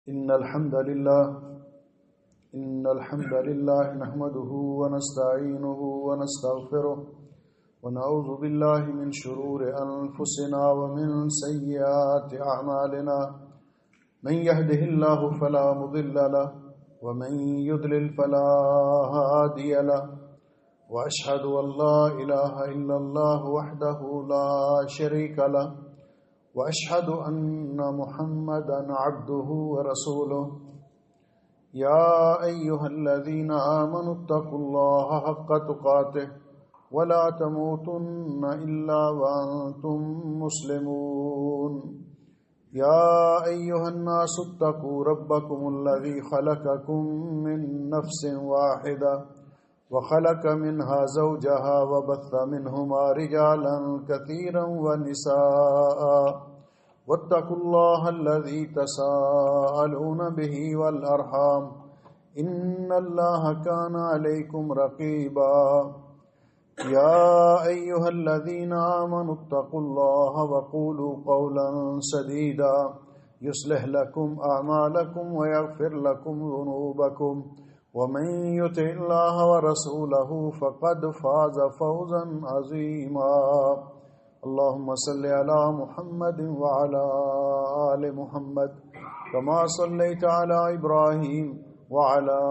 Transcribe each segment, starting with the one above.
إن الحمد لله نحمده ونستعينه ونستغفره ونعوذ بالله من شرور أنفسنا ومن سيئات أعمالنا من يهده الله فلا مضل له ومن يضلل فلا هادي له وأشهد أن لا إله إلا الله وحده لا شريك له وأشهد أن محمدا عبده ورسوله يا أيها الذين آمنوا اتقوا الله حق تقاته ولا تموتن إلا وأنتم مسلمون يا أيها الناس اتقوا ربكم الذي خلقكم من نفس واحدة وخلق منها زوجها وبث منهما رجالا كثيرا ونساء واتقوا الله الذي تساءلون به والأرحام إن الله كان عليكم رقيبا يا أيها الذين آمنوا اتقوا الله وقولوا قولا سديدا يصلح لكم أعمالكم ويغفر لكم ذنوبكم ومن يطع الله ورسوله فقد فاز فوزا عظيما اللهم صل على محمد وعلى آل محمد كما صليت على إبراهيم وعلى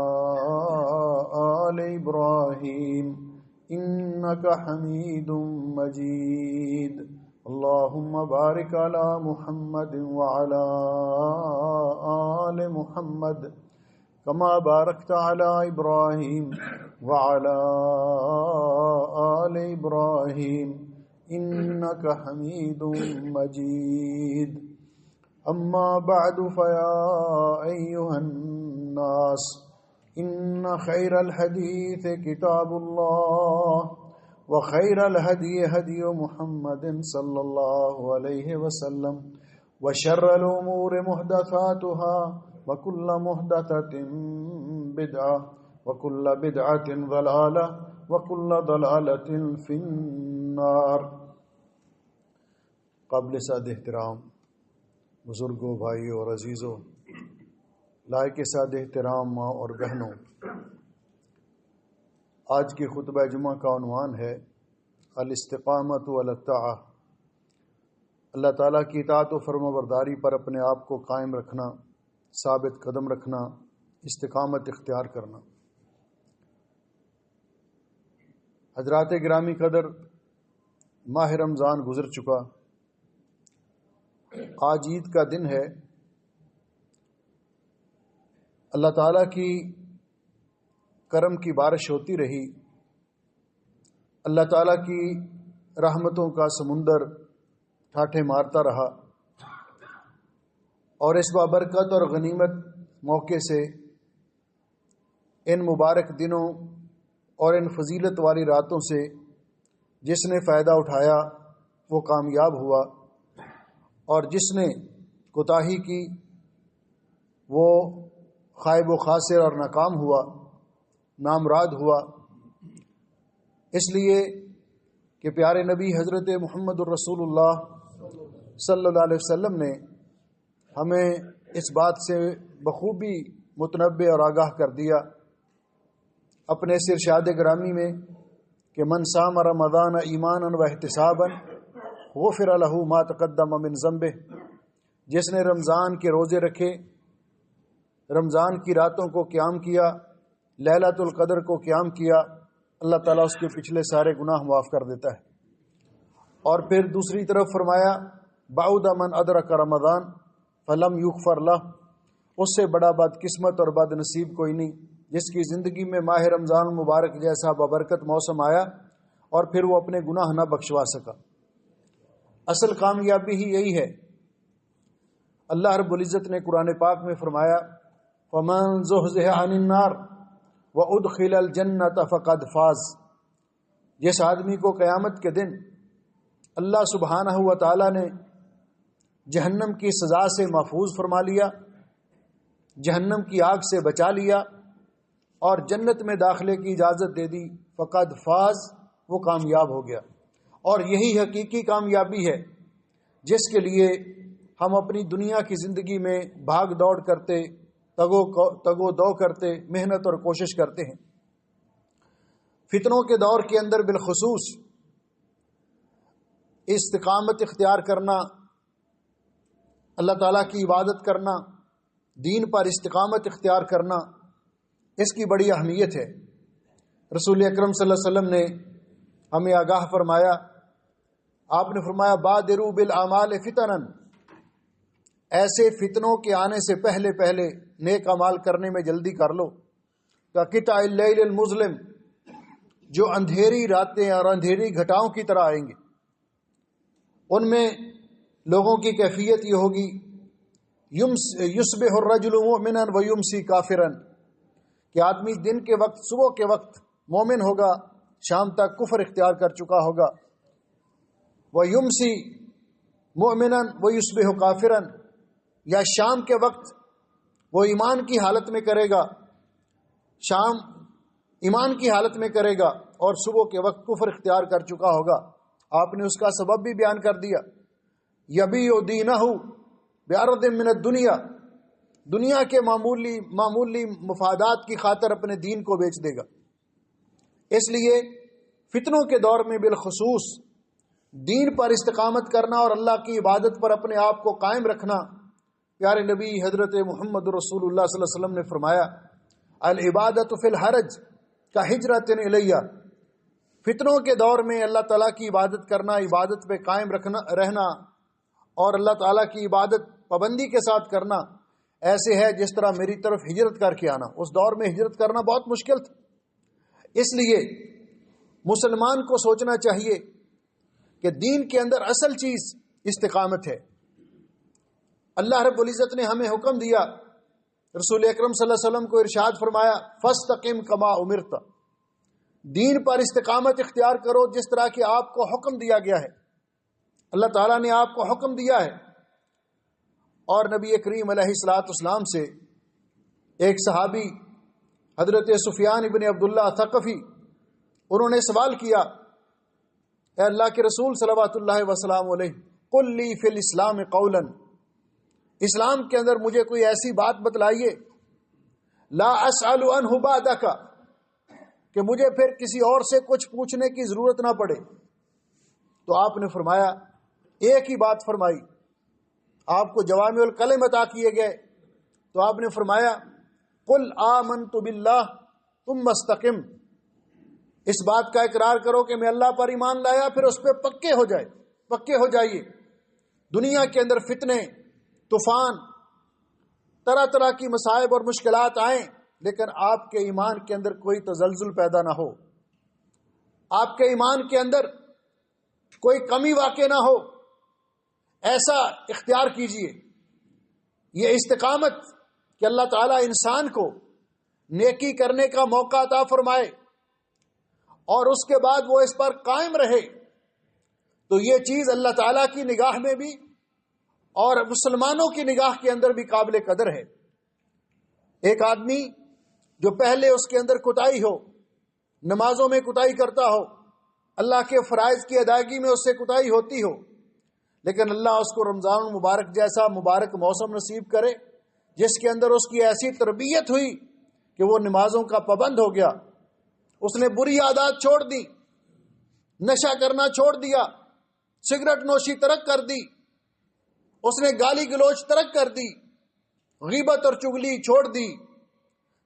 آل إبراهيم إنك حميد مجيد اللهم بارك على محمد وعلى آل محمد كما باركت على إبراهيم وعلى آل إبراهيم إنك حميد مجيد أما بعد فيا أيها الناس إن خير الحديث كتاب الله وخير الهدي هدي محمد صلى الله عليه وسلم وشر الأمور محدثاتها وكل محدثة بدعة وكل بدعة ضلالة وكل ضلالة في النار۔ قابل سعد احترام بزرگوں، بھائیوں اور عزیزوں، لائق سعد احترام ماں اور بہنوں، آج کی خطبہ جمعہ کا عنوان ہے الاستقامۃ علی الطاعہ، اللہ تعالیٰ کی اطاعت و فرمانبرداری پر اپنے آپ کو قائم رکھنا، ثابت قدم رکھنا، استقامت اختیار کرنا۔ حضرات گرامی قدر، ماہ رمضان گزر چکا، آج عید کا دن ہے۔ اللہ تعالیٰ کی کرم کی بارش ہوتی رہی، اللہ تعالیٰ کی رحمتوں کا سمندر ٹھاٹھے مارتا رہا، اور اس بابرکت اور غنیمت موقع سے ان مبارک دنوں اور ان فضیلت والی راتوں سے جس نے فائدہ اٹھایا وہ کامیاب ہوا، اور جس نے کوتاہی کی وہ خائب و خاسر اور ناکام ہوا، نامراد ہوا۔ اس لیے کہ پیارے نبی حضرت محمد الرسول اللہ صلی اللہ علیہ وسلم نے ہمیں اس بات سے بخوبی متنبع اور آگاہ کر دیا اپنے اس ارشاد گرامی میں کہ من صام رمضان ایمانا و احتسابا غفر له ما تقدم من ذنبه، جس نے رمضان کے روزے رکھے، رمضان کی راتوں کو قیام کیا، لیلۃ القدر کو قیام کیا، اللہ تعالیٰ اس کے پچھلے سارے گناہ معاف کر دیتا ہے۔ اور پھر دوسری طرف فرمایا بعد من ادرک رمضان فلم یغفر لہ، اس سے بڑا بد قسمت اور بد نصیب کوئی نہیں جس کی زندگی میں ماہ رمضان مبارک جیسا بابرکت موسم آیا اور پھر وہ اپنے گناہ نہ بخشوا سکا۔ اصل کامیابی ہی یہی ہے۔ اللہ رب العزت نے قرآن پاک میں فرمایا فَمَن زُحْزِحَ عَنِ النَّارِ وَأُدْخِلَ الْجَنَّةَ فَقَدْ فَازَ، جس آدمی کو قیامت کے دن اللہ سبحانہ و تعالی نے جہنم کی سزا سے محفوظ فرما لیا، جہنم کی آگ سے بچا لیا اور جنت میں داخلے کی اجازت دے دی، فقد فاز، وہ کامیاب ہو گیا۔ اور یہی حقیقی کامیابی ہے جس کے لیے ہم اپنی دنیا کی زندگی میں بھاگ دوڑ کرتے، تگو دو کرتے، محنت اور کوشش کرتے ہیں۔ فتنوں کے دور کے اندر بالخصوص استقامت اختیار کرنا، اللہ تعالیٰ کی عبادت کرنا، دین پر استقامت اختیار کرنا، اس کی بڑی اہمیت ہے۔ رسول اکرم صلی اللہ علیہ وسلم نے ہمیں آگاہ فرمایا، آپ نے فرمایا بادروا بالاعمال فتنا، ایسے فتنوں کے آنے سے پہلے پہلے نیک اعمال کرنے میں جلدی کر لو۔ قطع اللیل المظلم، جو اندھیری راتیں اور اندھیری گھٹاؤں کی طرح آئیں گے، ان میں لوگوں کی کیفیت یہ ہوگی یصبح الرجل مؤمنا ویمسی کافرا، کہ آدمی دن کے وقت، صبح کے وقت مومن ہوگا، شام تک کفر اختیار کر چکا ہوگا، ویمسی مؤمنا ویصبح کافرا، یا شام کے وقت وہ ایمان کی حالت میں کرے گا، شام ایمان کی حالت میں کرے گا، اور صبح کے وقت کفر اختیار کر چکا ہوگا۔ آپ نے اس کا سبب بھی بیان کر دیا، یبیع دینہ بعرض من الدنیا، دنیا کے معمولی مفادات کی خاطر اپنے دین کو بیچ دے گا۔ اس لیے فتنوں کے دور میں بالخصوص دین پر استقامت کرنا اور اللہ کی عبادت پر اپنے آپ کو قائم رکھنا، پیارے نبی حضرت محمد رسول اللہ صلی اللہ علیہ وسلم نے فرمایا العبادۃ فی الحرج کہجرۃ الیہ، فتنوں کے دور میں اللہ تعالیٰ کی عبادت کرنا، عبادت پہ قائم رہنا اور اللہ تعالیٰ کی عبادت پابندی کے ساتھ کرنا ایسے ہے جس طرح میری طرف ہجرت کر کے آنا۔ اس دور میں ہجرت کرنا بہت مشکل تھا۔ اس لیے مسلمان کو سوچنا چاہیے کہ دین کے اندر اصل چیز استقامت ہے۔ اللہ رب العزت نے ہمیں حکم دیا، رسول اکرم صلی اللہ علیہ وسلم کو ارشاد فرمایا فاستقم کما امرت، دین پر استقامت اختیار کرو جس طرح کہ آپ کو حکم دیا گیا ہے، اللہ تعالیٰ نے آپ کو حکم دیا ہے۔ اور نبی کریم علیہ الصلوۃ والسلام سے ایک صحابی حضرت سفیان ابن عبداللہ ثقفی، انہوں نے سوال کیا، اے اللہ کے رسول صلوات اللہ وسلام علیہ، قل لی فی الاسلام قولا، اسلام کے اندر مجھے کوئی ایسی بات بتلائیے لا اسأل عنہ بعدک، کہ مجھے پھر کسی اور سے کچھ پوچھنے کی ضرورت نہ پڑے۔ تو آپ نے فرمایا، ایک ہی بات فرمائی، آپ کو جوامع الکلم عطا کیے گئے، تو آپ نے فرمایا قل آمنت باللہ ثم استقم، اس بات کا اقرار کرو کہ میں اللہ پر ایمان لایا، پھر اس پہ پکے ہو جائیے۔ دنیا کے اندر فتنے، طوفان، طرح طرح کی مصائب اور مشکلات آئیں، لیکن آپ کے ایمان کے اندر کوئی تزلزل پیدا نہ ہو، آپ کے ایمان کے اندر کوئی کمی واقع نہ ہو، ایسا اختیار کیجئے۔ یہ استقامت کہ اللہ تعالیٰ انسان کو نیکی کرنے کا موقع عطا فرمائے اور اس کے بعد وہ اس پر قائم رہے، تو یہ چیز اللہ تعالیٰ کی نگاہ میں بھی اور مسلمانوں کی نگاہ کے اندر بھی قابل قدر ہے۔ ایک آدمی جو پہلے اس کے اندر کوتاہی ہو، نمازوں میں کوتاہی کرتا ہو، اللہ کے فرائض کی ادائیگی میں اس سے کوتاہی ہوتی ہو، لیکن اللہ اس کو رمضان المبارک جیسا مبارک موسم نصیب کرے جس کے اندر اس کی ایسی تربیت ہوئی کہ وہ نمازوں کا پابند ہو گیا، اس نے بری عادات چھوڑ دی، نشہ کرنا چھوڑ دیا، سگریٹ نوشی ترک کر دی، اس نے گالی گلوچ ترک کر دی، غیبت اور چغلی چھوڑ دی،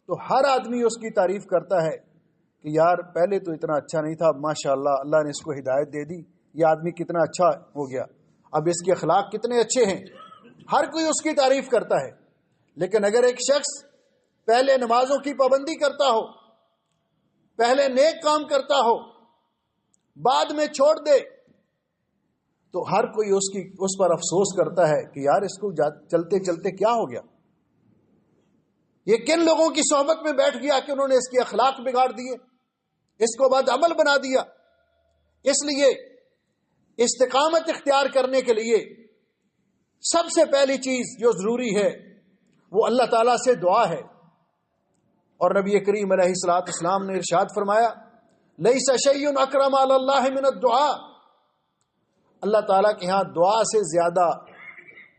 تو ہر آدمی اس کی تعریف کرتا ہے کہ یار پہلے تو اتنا اچھا نہیں تھا، ماشاءاللہ اللہ نے اس کو ہدایت دے دی، یہ آدمی کتنا اچھا ہو گیا، اب اس کے اخلاق کتنے اچھے ہیں، ہر کوئی اس کی تعریف کرتا ہے۔ لیکن اگر ایک شخص پہلے نمازوں کی پابندی کرتا ہو، پہلے نیک کام کرتا ہو، بعد میں چھوڑ دے، تو ہر کوئی اس پر افسوس کرتا ہے کہ یار اس کو چلتے چلتے کیا ہو گیا، یہ کن لوگوں کی صحبت میں بیٹھ گیا کہ انہوں نے اس کے اخلاق بگاڑ دیے، اس کو بد عمل بنا دیا۔ اس لیے استقامت اختیار کرنے کے لیے سب سے پہلی چیز جو ضروری ہے وہ اللہ تعالیٰ سے دعا ہے، اور نبی کریم علیہ الصلوۃ والسلام نے ارشاد فرمایا لیس شیء اکرم علی اللہ من الدعاء، اللہ تعالیٰ کے ہاں دعا سے زیادہ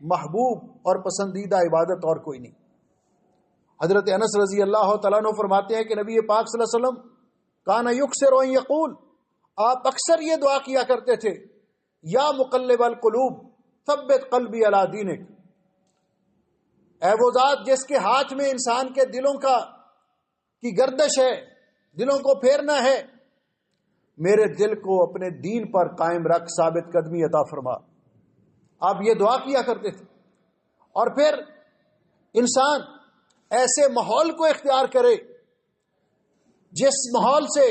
محبوب اور پسندیدہ عبادت اور کوئی نہیں۔ حضرت انس رضی اللہ تعالیٰ عنہ فرماتے ہیں کہ نبی پاک صلی اللہ علیہ وسلم کان یکثر ان یقول، آپ اکثر یہ دعا کیا کرتے تھے، یا مقلب القلوب ثبت قلبی علی دینک، اے وہ ذات جس کے ہاتھ میں انسان کے دلوں کی گردش ہے، دلوں کو پھیرنا ہے، میرے دل کو اپنے دین پر قائم رکھ، ثابت قدمی عطا فرما۔ آپ یہ دعا کیا کرتے تھے۔ اور پھر انسان ایسے ماحول کو اختیار کرے جس ماحول سے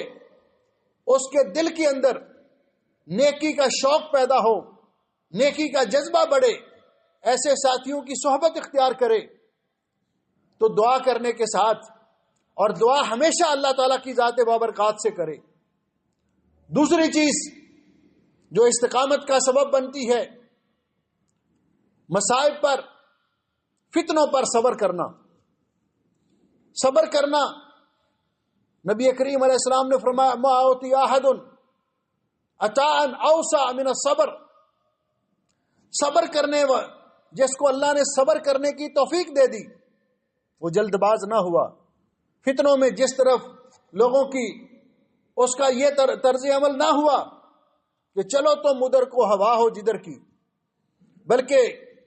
اس کے دل کے اندر نیکی کا شوق پیدا ہو، نیکی کا جذبہ بڑھے، ایسے ساتھیوں کی صحبت اختیار کرے تو دعا کرنے کے ساتھ، اور دعا ہمیشہ اللہ تعالیٰ کی ذات بابرکات سے کرے۔ دوسری چیز جو استقامت کا سبب بنتی ہے، مصائب پر، فتنوں پر صبر کرنا۔ صبر کرنا، نبی کریم علیہ السلام نے فرمایا ما اوتی احد عطاء اوسع من الصبر، صبر کرنے جس کو اللہ نے صبر کرنے کی توفیق دے دی، وہ جلد باز نہ ہوا۔ فتنوں میں جس طرف لوگوں کی اس کا یہ طرز عمل نہ ہوا کہ چلو تم ادھر کو ہوا ہو جدھر کی، بلکہ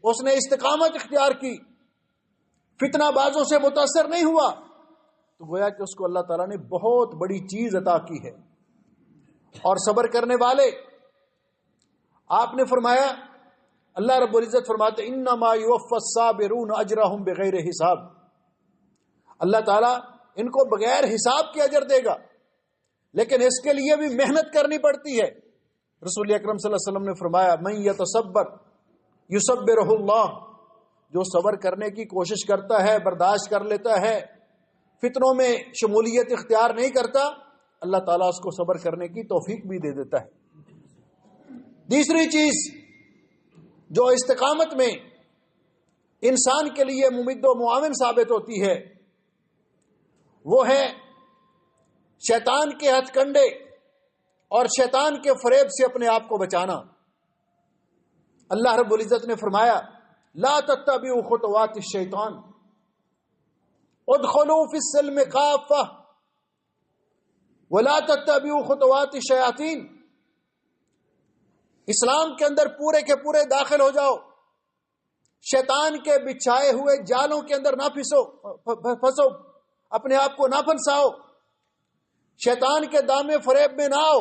اس نے استقامت اختیار کی، فتنہ بازوں سے متاثر نہیں ہوا، تو گویا کہ اس کو اللہ تعالیٰ نے بہت بڑی چیز عطا کی ہے۔ اور صبر کرنے والے، آپ نے فرمایا، اللہ رب العزت فرماتے انما یوفی الصابرون اجرہم بغیر حساب، اللہ تعالیٰ ان کو بغیر حساب کے اجر دے گا، لیکن اس کے لیے بھی محنت کرنی پڑتی ہے۔ رسول اکرم صلی اللہ علیہ وسلم نے فرمایا من یتصبر یصبرہ اللہ، جو صبر کرنے کی کوشش کرتا ہے، برداشت کر لیتا ہے، فتنوں میں شمولیت اختیار نہیں کرتا، اللہ تعالیٰ اس کو صبر کرنے کی توفیق بھی دے دیتا ہے۔ تیسری چیز جو استقامت میں انسان کے لیے ممد و معاون ثابت ہوتی ہے، وہ ہے شیطان کے ہتھ کنڈے اور شیطان کے فریب سے اپنے آپ کو بچانا۔ اللہ رب العزت نے فرمایا لا تتبعوا خطوات الشیطان ادخلوا فی السلم کافہ ولا تتبعوا خطوات الشیاطین، اسلام کے اندر پورے کے پورے داخل ہو جاؤ، شیطان کے بچھائے ہوئے جالوں کے اندر نہ پھنسو، اپنے آپ کو نہ پھنساؤ، شیطان کے دامے فریب میں نہ آؤ۔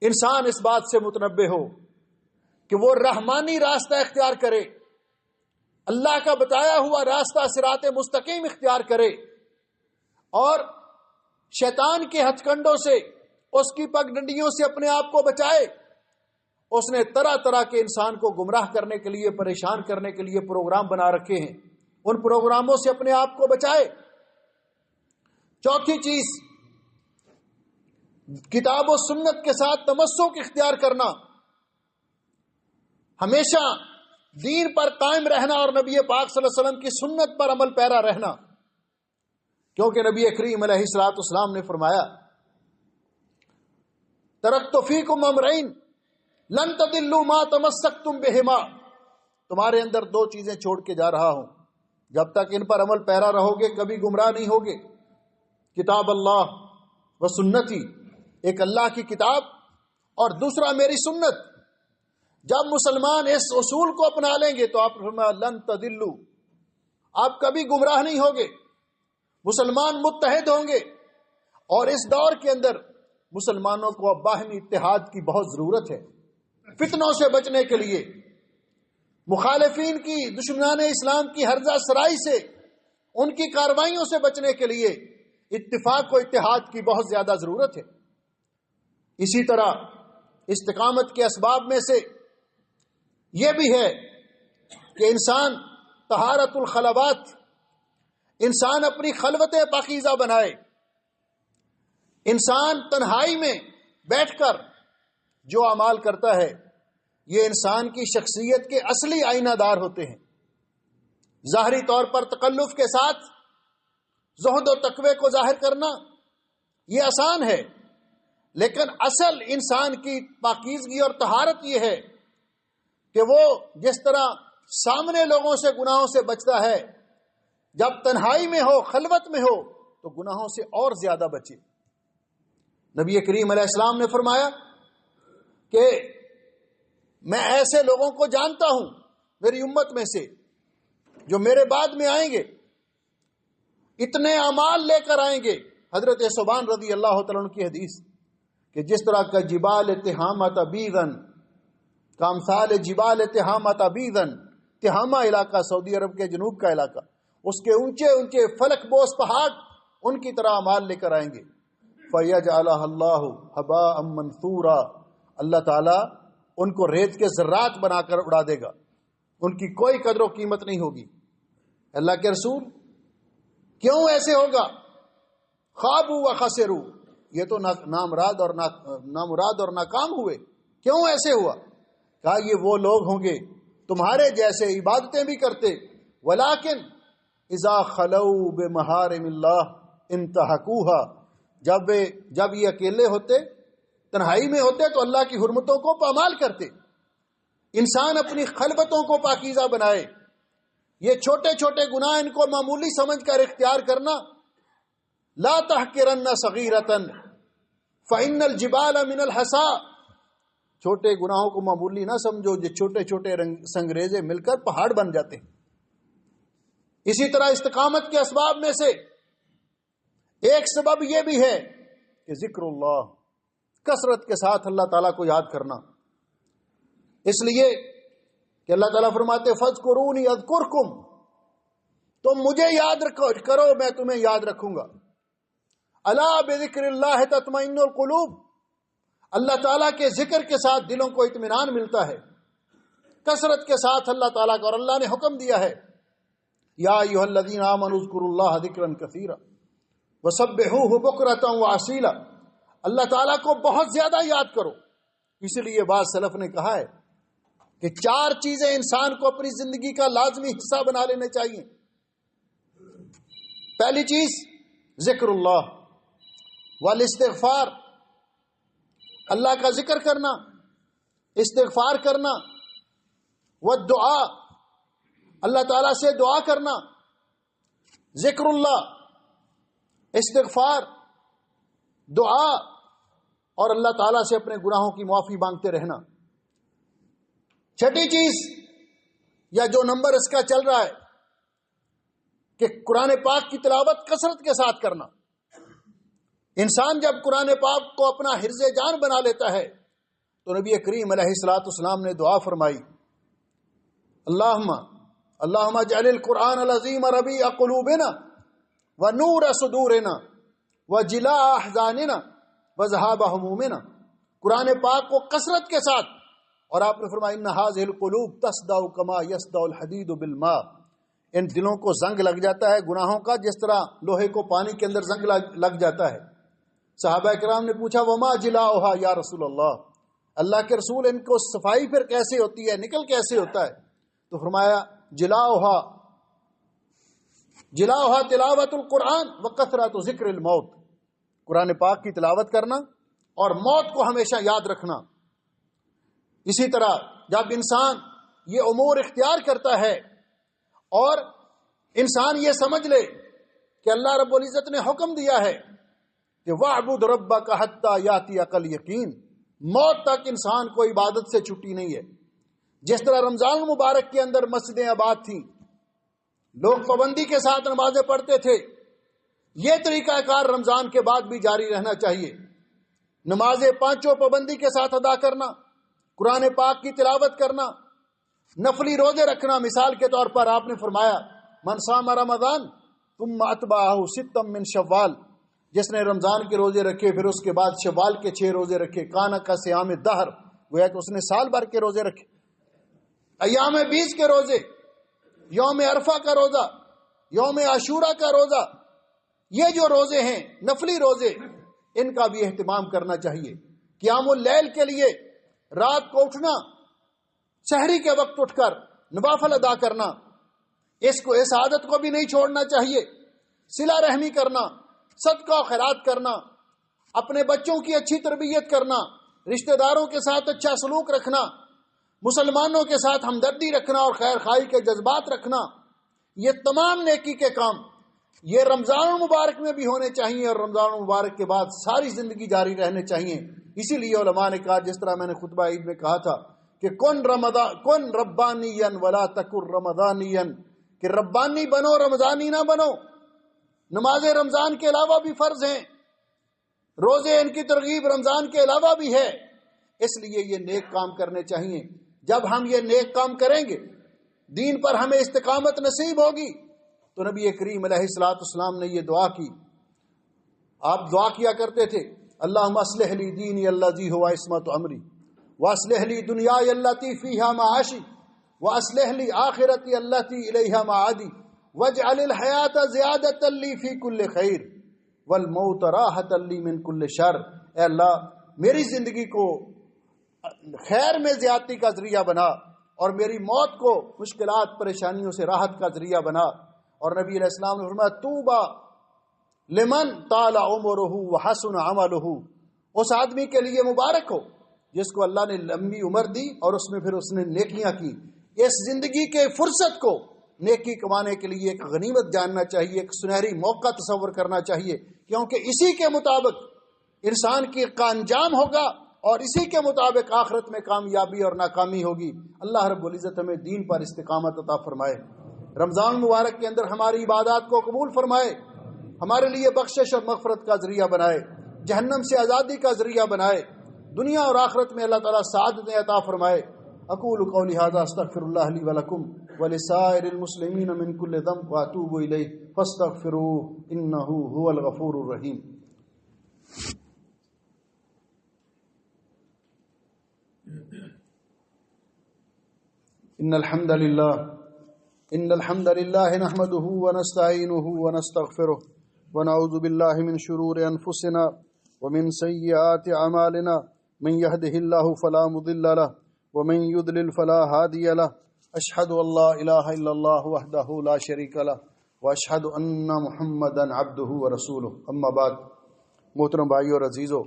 انسان اس بات سے متنبہ ہو کہ وہ رحمانی راستہ اختیار کرے، اللہ کا بتایا ہوا راستہ صراط مستقیم اختیار کرے، اور شیطان کے ہتھ کنڈوں سے، اس کی پگڈنڈیوں سے اپنے آپ کو بچائے۔ اس نے طرح طرح کے انسان کو گمراہ کرنے کے لیے، پریشان کرنے کے لیے پروگرام بنا رکھے ہیں، ان پروگراموں سے اپنے آپ کو بچائے۔ چوتھی چیز کتاب و سنت کے ساتھ تمسک اختیار کرنا، ہمیشہ دین پر قائم رہنا اور نبی پاک صلی اللہ علیہ وسلم کی سنت پر عمل پیرا رہنا، کیونکہ نبی کریم علیہ الصلوۃ والسلام نے فرمایا ترکت فیکم امرین لن تضلوا ما تمسکتم بہما، تمہارے اندر دو چیزیں چھوڑ کے جا رہا ہوں، جب تک ان پر عمل پیرا رہو گے کبھی گمراہ نہیں ہوگے۔ کتاب اللہ و سنتی، ایک اللہ کی کتاب اور دوسرا میری سنت۔ جب مسلمان اس اصول کو اپنا لیں گے تو آپ فرمایا لن تضلوا، آپ کبھی گمراہ نہیں ہوگے، مسلمان متحد ہوں گے۔ اور اس دور کے اندر مسلمانوں کو اب باہمی اتحاد کی بہت ضرورت ہے، فتنوں سے بچنے کے لیے، مخالفین کی، دشمنان اسلام کی ہرزہ سرائی سے، ان کی کارروائیوں سے بچنے کے لیے اتفاق و اتحاد کی بہت زیادہ ضرورت ہے۔ اسی طرح استقامت کے اسباب میں سے یہ بھی ہے کہ انسان طہارت الخلوات، انسان اپنی خلوتیں پاکیزہ بنائے، انسان تنہائی میں بیٹھ کر جو اعمال کرتا ہے یہ انسان کی شخصیت کے اصلی آئینہ دار ہوتے ہیں۔ ظاہری طور پر تکلف کے ساتھ زہد و تقوی کو ظاہر کرنا یہ آسان ہے، لیکن اصل انسان کی پاکیزگی اور طہارت یہ ہے کہ وہ جس طرح سامنے لوگوں سے گناہوں سے بچتا ہے، جب تنہائی میں ہو، خلوت میں ہو، تو گناہوں سے اور زیادہ بچے۔ نبی کریم علیہ السلام نے فرمایا کہ میں ایسے لوگوں کو جانتا ہوں میری امت میں سے جو میرے بعد میں آئیں گے، اتنے اعمال لے کر آئیں گے، حضرت ثوبان رضی اللہ تعالیٰ عنہ کی حدیث، کہ جس طرح کا جبال تہامۃ بیضن، کامثال جبال تہامۃ بیضن، تہامہ علاقہ سعودی عرب کے جنوب کا علاقہ، اس کے اونچے اونچے فلک بوس پہاڑ ان کی طرح اعمال لے کر آئیں گے۔ فَيَجْعَلَهَا اللَّهُ هَبَاءً مَنْثُورًا، اللہ تعالیٰ ان کو ریت کے ذرات بنا کر اڑا دے گا، ان کی کوئی قدر و قیمت نہیں ہوگی۔ اللہ کے رسول کیوں ایسے ہوگا؟ خابوا وخسروا، یہ تو نامراد اور ناکام ہوئے، کیوں ایسے ہوا؟ کہا یہ وہ لوگ ہوں گے تمہارے جیسے عبادتیں بھی کرتے، ولیکن اذا خلوا بمحارم اللہ انتہکوها، جب یہ اکیلے ہوتے، تنہائی میں ہوتے، تو اللہ کی حرمتوں کو پامال کرتے۔ انسان اپنی خلوتوں کو پاکیزہ بنائے، یہ چھوٹے چھوٹے گناہ ان کو معمولی سمجھ کر اختیار کرنا، لا تحقرن صغیرۃ فإن الجبال من الحصى، چھوٹے گناہوں کو معمولی نہ سمجھو، جو چھوٹے چھوٹے سنگریزے مل کر پہاڑ بن جاتے ہیں۔ اسی طرح استقامت کے اسباب میں سے ایک سبب یہ بھی ہے کہ ذکر اللہ، کثرت کے ساتھ اللہ تعالیٰ کو یاد کرنا۔ اس لیے کہ اللہ تعالیٰ فرماتے فاذکرونی اذکرکم، تم مجھے یاد کرو میں تمہیں یاد رکھوں گا۔ الا بذکر اللہ تطمئن القلوب، اللہ تعالیٰ کے ذکر کے ساتھ دلوں کو اطمینان ملتا ہے، کثرت کے ساتھ اللہ تعالیٰ کا، اور اللہ نے حکم دیا ہے یا ایھا الذین آمنوا اذکروا اللہ ذکرا کثیرا وسبحوہ بکرۃ وأصیلا، اللہ تعالیٰ کو بہت زیادہ یاد کرو۔ اس لیے بعض سلف نے کہا ہے کہ 4 چیزیں انسان کو اپنی زندگی کا لازمی حصہ بنا لینے چاہیے۔ پہلی چیز ذکر اللہ والاستغفار، اللہ کا ذکر کرنا، استغفار کرنا، والدعاء، اللہ تعالیٰ سے دعا کرنا۔ ذکر اللہ، استغفار، دعا، اور اللہ تعالیٰ سے اپنے گناہوں کی معافی مانگتے رہنا۔ چھٹی چیز یا جو نمبر اس کا چل رہا ہے کہ قرآن پاک کی تلاوت کثرت کے ساتھ کرنا۔ انسان جب قرآن پاک کو اپنا حرز جان بنا لیتا ہے تو نبی کریم علیہ الصلوۃ والسلام نے دعا فرمائی، اللہم اجعل القرآن العظیم ربیع قلوبنا ونور صدورنا وجلاء احزاننا وذهاب همومنا، قرآن پاک کو کثرت کے ساتھ، اور آپ نے فرمایا ان هذه القلوب تصدع كما يصدع الحديد بالماء، ان دلوں کو زنگ لگ جاتا ہے گناہوں کا جس طرح لوہے کو پانی کے اندر زنگ لگ جاتا ہے۔ صحابہ کرام نے پوچھا وما جلاؤها یا رسول اللہ، اللہ کے رسول ان کو صفائی پھر کیسے ہوتی ہے، نکل کیسے ہوتا ہے؟ تو فرمایا جلاؤها تلاوت القرآن وکثرت ذکر الموت، قرآن پاک کی تلاوت کرنا اور موت کو ہمیشہ یاد رکھنا۔ اسی طرح جب انسان یہ امور اختیار کرتا ہے اور انسان یہ سمجھ لے کہ اللہ رب العزت نے حکم دیا ہے کہ وَاعْبُدْ رَبَّكَ حَتَّى يَأْتِيَكَ الْيَقِينُ، موت تک انسان کو عبادت سے چھٹی نہیں ہے۔ جس طرح رمضان المبارک کے اندر مسجدیں آباد تھیں، لوگ پابندی کے ساتھ نمازیں پڑھتے تھے، یہ طریقہ کار رمضان کے بعد بھی جاری رہنا چاہیے۔ نمازیں 5 پابندی کے ساتھ ادا کرنا، قرآن پاک کی تلاوت کرنا، نفلی روزے رکھنا۔ مثال کے طور پر آپ نے فرمایا من صام رمضان ثم اتبعہ ستا من شوال، جس نے رمضان کے روزے رکھے پھر اس کے بعد شوال کے 6 روزے رکھے، کانا کا صیام دہر، گویا کہ اس نے سال بھر کے روزے رکھے۔ ایام 20 کے روزے، یوم عرفہ کا روزہ، یوم عاشورہ کا روزہ، یہ جو روزے ہیں نفلی روزے، ان کا بھی اہتمام کرنا چاہیے۔ قیام اللیل کے لیے رات کو اٹھنا، سحری کے وقت اٹھ کر نوافل ادا کرنا، اس عادت کو بھی نہیں چھوڑنا چاہیے۔ صلہ رحمی کرنا، صدقہ و خیرات کرنا، اپنے بچوں کی اچھی تربیت کرنا، رشتہ داروں کے ساتھ اچھا سلوک رکھنا، مسلمانوں کے ساتھ ہمدردی رکھنا اور خیر خواہی کے جذبات رکھنا، یہ تمام نیکی کے کام یہ رمضان المبارک میں بھی ہونے چاہیے اور رمضان المبارک کے بعد ساری زندگی جاری رہنے چاہیے۔ اسی لیے علماء نے کہا، جس طرح میں نے خطبہ عید میں کہا تھا کہ کن ربانین ولا تکن رمضانین، کہ ربانی بنو رمضانی نہ بنو۔ نماز رمضان کے علاوہ بھی فرض ہیں، روزے ان کی ترغیب رمضان کے علاوہ بھی ہے، اس لیے یہ نیک کام کرنے چاہیے۔ جب ہم یہ نیک کام کریں گے، دین پر ہمیں استقامت نصیب ہوگی۔ تو نبی کریم علیہ الصلوۃ والسلام نے یہ دعا کی، آپ دعا کیا کرتے تھے، اللہم اصلح لی دینی الذی ھو عصمت امری واصلح لی دنیای التی فیہا معاشی واصلح لی آخرتی التی الیہا معادی واجعل الحیات زیادۃ لی فی کل خیر والموت راحۃ لی من کل شر۔ اے اللہ، میری زندگی کو خیر میں زیادتی کا ذریعہ بنا اور میری موت کو مشکلات پریشانیوں سے راحت کا ذریعہ بنا۔ اور نبی علیہ السلام نے فرمایا، طوبی لمن طال عمرہ وحسن عملہ، اس آدمی کے لیے مبارک ہو جس کو اللہ نے لمبی عمر دی اور اس میں پھر اس نے نیکیاں کی۔ اس زندگی کے فرصت کو نیکی کمانے کے لیے ایک غنیمت جاننا چاہیے، ایک سنہری موقع تصور کرنا چاہیے، کیونکہ اسی کے مطابق انسان کا انجام ہوگا اور اسی کے مطابق آخرت میں کامیابی اور ناکامی ہوگی۔ اللہ رب العزت ہمیں دین پر استقامت عطا فرمائے، رمضان مبارک کے اندر ہماری عبادات کو قبول فرمائے، ہمارے لیے بخشش اور مغفرت کا ذریعہ بنائے، جہنم سے آزادی کا ذریعہ بنائے، دنیا اور آخرت میں اللہ تعالیٰ سعادت عطا فرمائے۔ اقول قولی ھذا استغفر اللہ لی ولکم ولسائر المسلمین من کل ذنب واتوب الیہ فاستغفروہ انہ ھو الغفور الرحیم۔ ان الحمد للہ نحمده ونستعینه ونستغفره ونعوذ باللہ من شرور انفسنا ومن سیئات اعمالنا، من يهده اللہ فلا مضل له ومن يضلل فلا هادی له، اشهد ان لا الہ الا اللہ وحدہ لا شریک له واشهد ان محمدا عبدہ ورسولہ۔ اما بعد، محترم بھائیو اور عزیزو،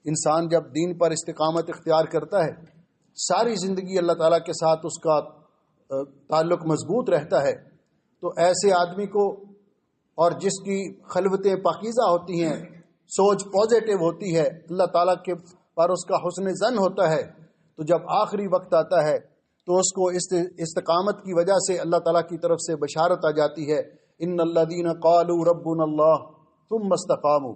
انسان جب دین پر استقامت اختیار کرتا ہے، ساری زندگی اللہ تعالیٰ کے ساتھ اس کا تعلق مضبوط رہتا ہے، تو ایسے آدمی کو، اور جس کی خلوتیں پاکیزہ ہوتی ہیں، سوچ پازیٹیو ہوتی ہے، اللہ تعالیٰ کے پر اس کا حسن ظن ہوتا ہے، تو جب آخری وقت آتا ہے تو اس کو استقامت کی وجہ سے اللہ تعالیٰ کی طرف سے بشارت آ جاتی ہے، ان الذین قالوا ربنا اللہ ثم استقاموا،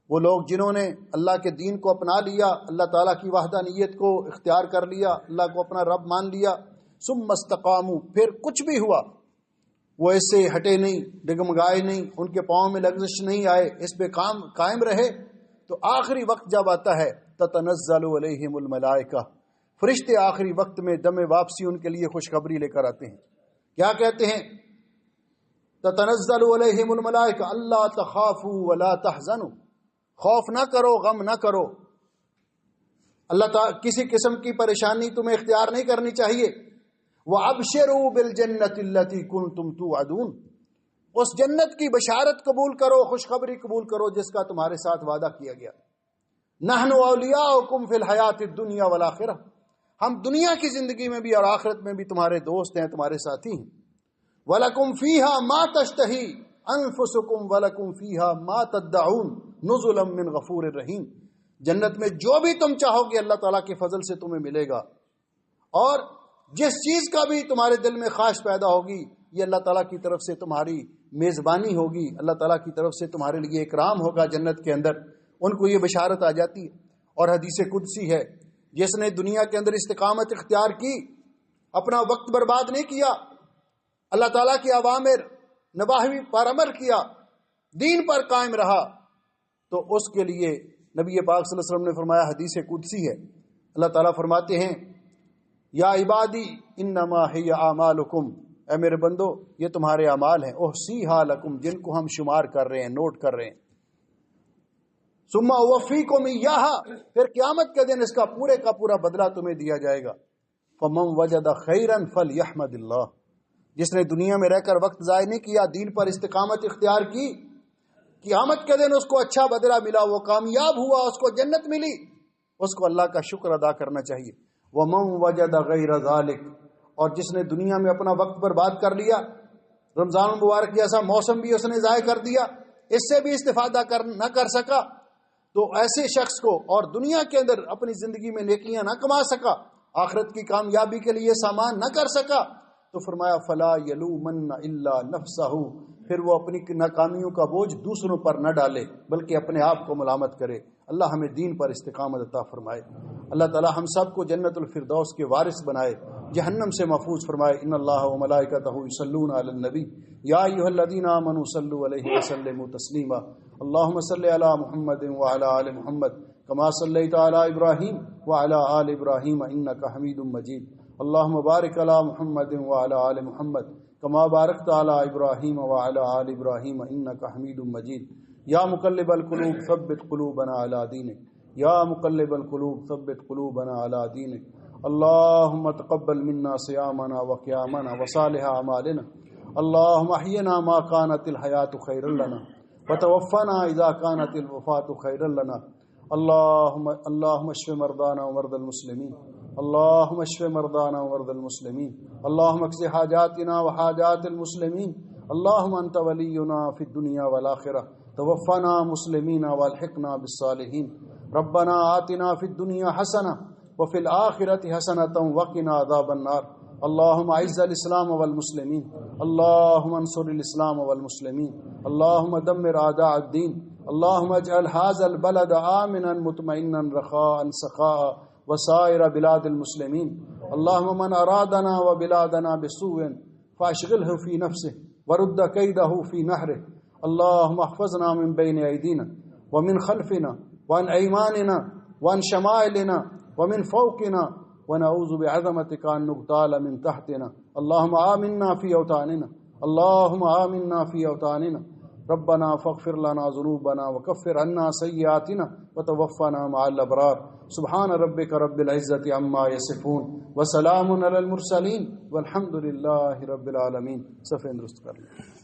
وہ لوگ جنہوں نے اللہ کے دین کو اپنا لیا، اللہ تعالیٰ کی وحدانیت کو اختیار کر لیا، اللہ کو اپنا رب مان لیا، ثم استقاموا، پھر کچھ بھی ہوا وہ اس سے ہٹے نہیں، ڈگمگائے نہیں، ان کے پاؤں میں لغزش نہیں آئے، اس پہ قائم رہے، تو آخری وقت جب آتا ہے تتنزل علیہم الملائکہ، فرشتے آخری وقت میں دم واپسی ان کے لیے خوشخبری لے کر آتے ہیں۔ کیا کہتے ہیں؟ تتنزل علیہم الملائکہ اللہ تخافوا ولا تحزنوا، خوف نہ کرو، غم نہ کرو، اللہ تعالیٰ کسی قسم کی پریشانی تمہیں اختیار نہیں کرنی چاہیے۔ وَأَبْشِرُوا بِالْجَنَّةِ الَّتِي كُنْتُمْ تُوعَدُونَ، اس جنت کی بشارت قبول کرو، خوشخبری قبول کرو جس کا تمہارے ساتھ وعدہ کیا گیا۔ نَحْنُ أَوْلِيَاؤُكُمْ فِي الْحَيَاةِ الدُّنْيَا وَالْآخِرَةِ، ہم دنیا کی زندگی میں بھی اور آخرت میں بھی تمہارے دوست ہیں، تمہارے ساتھی ہیں۔ وَلَكُمْ فِيهَا مَا تَشْتَهِي أَنفُسُكُمْ وَلَكُمْ فِيهَا مَا تَدَّعُونَ نُزُلًا مِّن غَفُورٍ رَحِيمٍ، جنت میں جو بھی تم چاہو گے اللہ تعالیٰ کے فضل سے تمہیں ملے گا، اور جس چیز کا بھی تمہارے دل میں خواہش پیدا ہوگی یہ اللہ تعالیٰ کی طرف سے تمہاری میزبانی ہوگی، اللہ تعالیٰ کی طرف سے تمہارے لیے اکرام ہوگا جنت کے اندر، ان کو یہ بشارت آ جاتی ہے۔ اور حدیث قدسی ہے، جس نے دنیا کے اندر استقامت اختیار کی، اپنا وقت برباد نہیں کیا، اللہ تعالیٰ کی اوامر نواہی پر عمل کیا، دین پر قائم رہا، تو اس کے لیے نبی پاک صلی اللہ علیہ وسلم نے فرمایا، حدیث قدسی ہے، اللہ تعالیٰ فرماتے ہیں، یا عبادی انما ہی اعمالکم، اے میرے بندو یہ تمہارے اعمال ہیں، احصیھا لکم، جن کو ہم شمار کر رہے ہیں، نوٹ کر رہے ہیں، ثم اوفیکم ایھا، پھر قیامت کے دن اس کا پورے کا پورا بدلہ تمہیں دیا جائے گا۔ فمن وجد خیرا فلیحمد اللہ، جس نے دنیا میں رہ کر وقت ضائع نہیں کیا، دین پر استقامت اختیار کی، قیامت کے دن اس کو اچھا بدلہ ملا، وہ کامیاب ہوا، اس کو جنت ملی، اس کو اللہ کا شکر ادا کرنا چاہیے۔ وَمَنْ وَجَدَ غَيْرَ ذَلِكَ، اور جس نے دنیا میں اپنا وقت برباد کر لیا، رمضان المبارک جیسا موسم بھی اس نے ضائع کر دیا، اس سے بھی استفادہ نہ کر سکا، تو ایسے شخص کو اور دنیا کے اندر اپنی زندگی میں نیکیاں نہ کما سکا، آخرت کی کامیابی کے لیے سامان نہ کر سکا، تو فرمایا فلا یلومن الا نفسہ، پھر وہ اپنی ناکامیوں کا بوجھ دوسروں پر نہ ڈالے بلکہ اپنے آپ کو ملامت کرے۔ اللہ ہمیں دین پر استقامت عطا فرمائے۔ اللہ تعالی ہم سب کو جنت الفردوس کے وارث بنائے، جہنم سے محفوظ فرمائے۔ ان اللہ وملائکتہ یصلون علی النبی یا ایھا الذین آمنوا صلوا علیہ وسلموا تسلیما۔ اللهم صل علی محمد وعلی آل محمد کما صلیت علی ابراہیم وعلی آل ابراہیم انک حمید مجید۔ اللهم بارک علی محمد وعلی آل محمد کما بارکت علی ابراہیم وعلی آل ابراہیم انک حمید مجید۔ یا مقلب القلوب ثبت قلوبنا علی دینک، یا مقلب القلوب ثبت قلوبنا علی دینک۔ اللهم تقبل منا صيامنا وقيامنا وصالح اعمالنا، اللهم احينا ما كانت الحياة خيرا لنا وتوفنا اذا كانت الوفاة خيرا لنا۔ اللهم اشف مرضانا ومرضى المسلمين، اللهم اشف مرضانا ومرضى المسلمين، اللهم اقض حاجاتنا وحاجات المسلمين، اللهم انت ولينا في الدنيا والآخرة، توفنا مسلمين والحقنا بالصالحين۔ ربنا آتنا في الدنيا حسنة وفي الآخرة حسنة وقنا عذاب النار۔ اللهم اعز الاسلام والمسلمين، اللهم انصر الاسلام والمسلمين، اللهم دمر اعداء الدين، اللهم اجعل هذا البلد آمنا مطمئنا رخاء سخاء وسائر بلاد المسلمين۔ اللهم من ارادنا وبلادنا بسوء فاشغله في نفسه ورد كيده في نحره، اللهم احفظنا من بين ايدينا ومن خلفنا وعن ايماننا وعن شمائلنا ومن فوقنا ونعوذ بعظمتك أن نغتال من تحتنا۔ اللهم آمنا في أوطاننا، اللهم آمنا في أوطاننا، ربنا فاغفر لنا ذنوبنا وكفر عنا سيئاتنا وتوفنا مع الأبرار۔ سبحان ربك رب العزة عما يصفون وسلام على المرسلين والحمد لله رب العالمين۔ صفحہ درست کر لیں۔